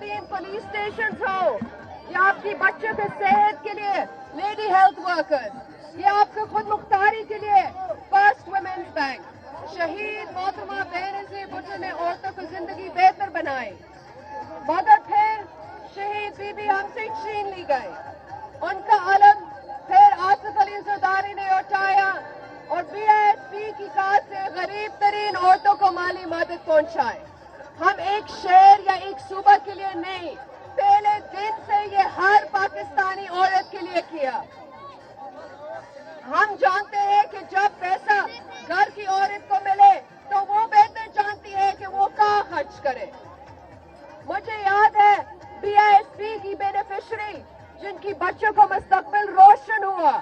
خواتین police station ہو یا آپ کی بچوں کے صحت کے لیے لیڈی ہیلتھ ورکرز یا آپ کے خود مختاری کے لیے فرسٹ ویمنز بینک، شہید محترمہ بینظیر بھٹو نے عورتوں کو زندگی بہتر بنائی، مگر پھر شہید بی بی ہم سے چھین لی گئی، ان کا علم پھر آصف علی زرداری نے اٹھایا اور بی آئی ایس پی کی کارڈ سے غریب ترین عورتوں کو مالی مدد پہنچائے۔ ہم ایک شہر یا ایک صوبہ کے لیے نہیں، پہلے دن سے یہ ہر پاکستانی عورت کے لیے کیا۔ ہم جانتے ہیں کہ جب پیسہ گھر کی عورت کو ملے تو وہ بہتر جانتی ہے کہ وہ کہاں خرچ کرے۔ مجھے یاد ہے بی آئی ایس پی کی بینیفیشری جن کی بچوں کو مستقبل روشن ہوا،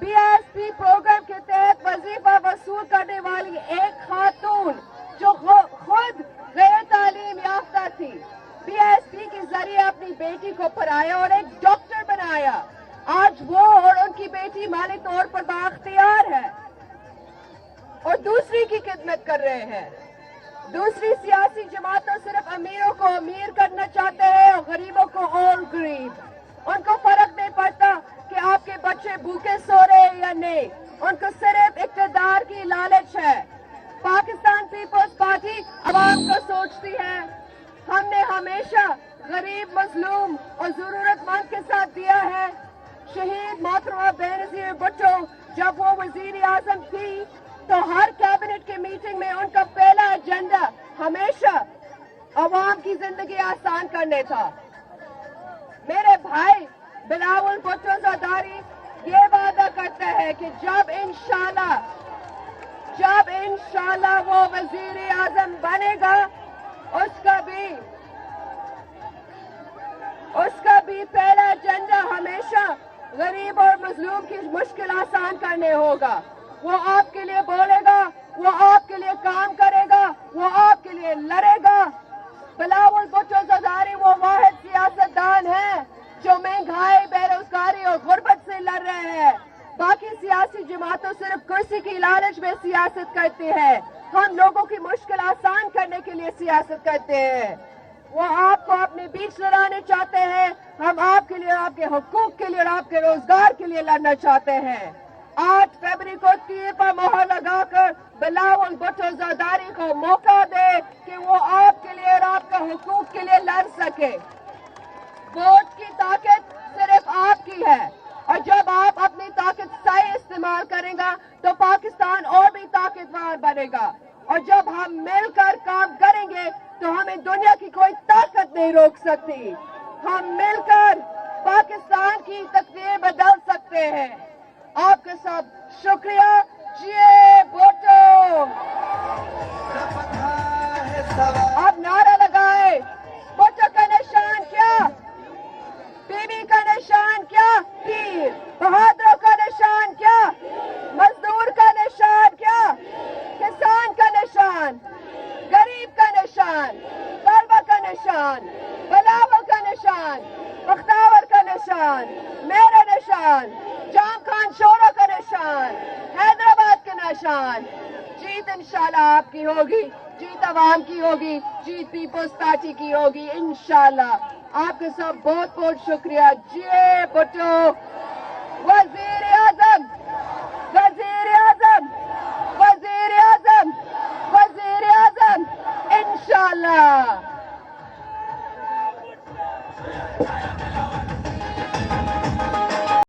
B I S P programme کے تحت وظیفہ وصول کرنے والی ایک خاتون جو خود غیر تعلیم یافتہ تھی، بی آئی ایس پی کے ذریعے اپنی بیٹی کو پڑھایا اور ایک ڈاکٹر بنایا۔ آج وہ اور ان کی بیٹی مالی طور پر بااختیار ہے اور دوسری کی خدمت کر رہے ہیں۔ دوسری سیاسی جماعتیں صرف امیروں کو امیر کرنا چاہتے ہیں اور غریبوں کو اور غریب۔ ان کو فرق نہیں پڑتا کہ آپ کے بچے بھوکے سو رہے ہیں یا نہیں، ان کو صرف اقتدار کی لالچ ہے۔ پاکستان پیپلز پارٹی عوام کو سوچتی ہے۔ ہم نے ہمیشہ غریب، مظلوم اور ضرورت مند کے ساتھ دیا ہے۔ شہید محترمہ بینظیر بھٹو جب وہ وزیر اعظم تھی تو ہر کیبنٹ کی میٹنگ میں ان کا پہلا ایجنڈا ہمیشہ عوام کی زندگی آسان کرنے تھا۔ میرے بھائی بلاول بھٹو زرداری یہ وعدہ کرتا ہے کہ جب انشاءاللہ وہ وزیر اعظم بنے گا، اس کا بھی پہلا ایجنڈا ہمیشہ غریب اور مظلوم کی مشکل آسان کرنے ہوگا۔ وہ آپ کے لیے بولے گا، وہ آپ کے لیے کام کرے گا، وہ آپ کے لیے لڑے گا۔ بلاول بھٹو زرداری وہ واحد سیاستدان ہیں جو مہنگائی، بے روزگاری اور غربت سے لڑ رہے ہیں۔ باقی سیاسی جماعتوں صرف کرسی کی لالچ میں سیاست کرتی ہے۔ ہم لوگوں کی مشکل آسان کرنے کے لیے سیاست کرتے ہیں۔ وہ آپ کو اپنے بیچ لڑانے چاہتے ہیں، ہم آپ کے لیے، آپ کے حقوق کے لیے اور آپ کے روزگار کے لیے لڑنا چاہتے ہیں۔ 8 فروری کو تیر پر مہر لگا کر بلاول بھٹو زرداری کو موقع دے کہ وہ آپ کے لیے اور آپ کے حقوق کے لیے لڑ سکے۔ ووٹ کی طاقت صرف آپ کی ہے اور جب آپ اپنی طاقت صحیح استعمال کریں گا تو پاکستان اور بھی طاقتور بنے گا، اور جب ہم مل کر کام کریں گے تو ہمیں دنیا کی کوئی طاقت نہیں روک سکتی۔ ہم مل کر پاکستان کی تقدیر بدل سکتے ہیں۔ آپ کا سب شکریہ۔ جیے بھٹو۔ آپ نعرہ لگائے، بھٹو کا نشان کیا؟ بی بی کا نشان کیا؟ تیر۔ بہادروں کا نشان کیا؟ مزدور کا نشان کیا؟ کسان کا نشان، غریب کا نشان، طلبہ کا نشان، بلاول کا نشان، بختاور کا نشان، میرا نشان، جام خان شورا کا نشان، حیدرآباد کا نشان۔ جیت انشاءاللہ آپ کی ہوگی، جیت عوام کی ہوگی، جیت پیپلز پارٹی کی ہوگی انشاءاللہ۔ آپ کا سب بہت بہت شکریہ۔ جیے بھٹو۔ وزیر اعظم، وزیر اعظم، وزیر اعظم، وزیر اعظم انشاءاللہ۔